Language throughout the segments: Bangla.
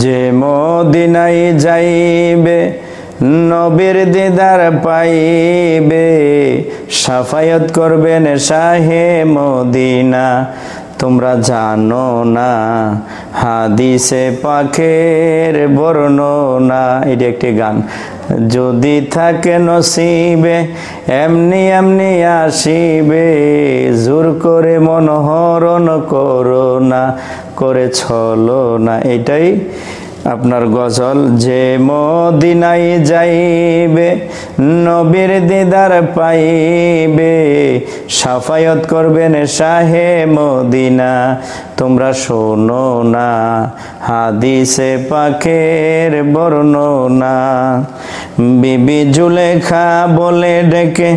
যে মদিনায় যাইবে নবীর দিদার পাইবে, শাফায়াত করবেন শাহে মদিনা। তোমরা জানো না হাদিসে পাকের বর্ণনা। এটা একটি গান। যদি থাকে নসিবে এমনি এমনি আসিবে, জোর করে মনোহরণ করো না, করে ছলো না। এটাই আপনার গজল। যে মদিনায় যাইবে নবীর দিদার পাইবে, শাফায়াত করবেন শাহে মদিনা। তোমরা শোনো না হাদিসে পাকের বর্ণনা। বিবি জুলেখা বলে ডেকে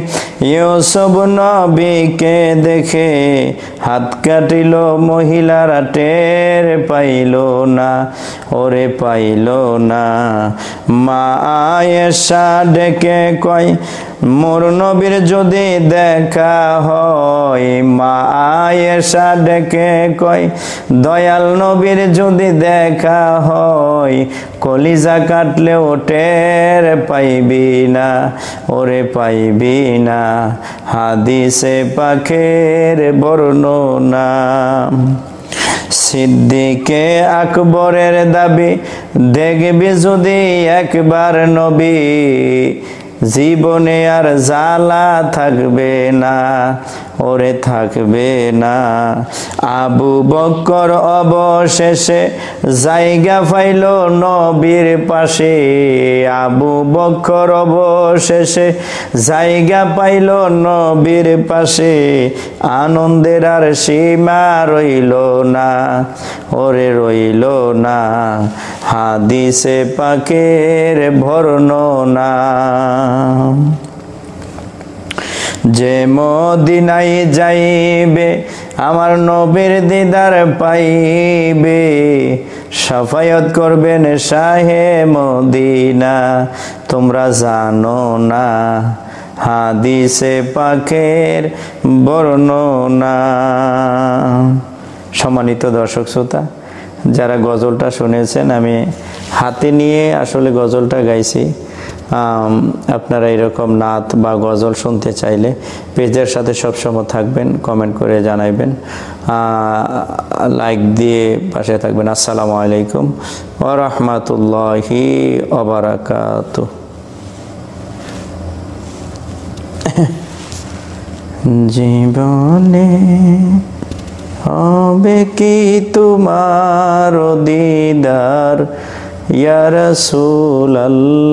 ইউসুফ নবীকে দেখে, হাত কাটিল মহিলারা টের পাইল না, ওরে পাইল না। মা আয়েশা ডেকে কয় মোর নবীর যদি দেখা হয়, মা আয়েশা ডেকে কয় দয়াল নবীর যদি দেখা হয়, কলিজা কাটলেও টের পাইবি না, ওরে পাইবি না। হাদিসে পাকের বর্ণনা। সিদ্দিকে আকবরের দাবি দেখবি যদি একবার নবী, জীবনে আর জ্বালা থাকবে না, ওরে থাকবে না। আবু বকর অবশেষে জায়গা পাইল নবীর পাশে, আবু বকর অবশেষে জায়গা পাইল নবীর পাশে, আনন্দের আর সীমা রইল না, ওরে রইল না। হাদিসে পাকের বর্ণনা। যে মদিনায় যাইবে আমার নবীর দিদার পাইবে, শাফায়াত করবেন শাহে মদিনা। তোমরা জানো না হাদিসে পাকের বর্ণনা। সম্মানিত দর্শক শ্রোতা, যারা গজলটা শুনেছেন, আমি হাতে নিয়ে আসলে গজলটা গাইছি। আপনারা এরকম নাত বা গজল শুনতে চাইলে পেজের সাথে সবসময় থাকবেন, কমেন্ট করে জানাইবেন, লাইক দিয়ে পাশে থাকবেন। আসসালামু আলাইকুম ওয়া রাহমাতুল্লাহি ওয়া বারাকাতুহু। জীবনে হবে কি তোমার দিদার ইয়া রাসূলুল্লাহ।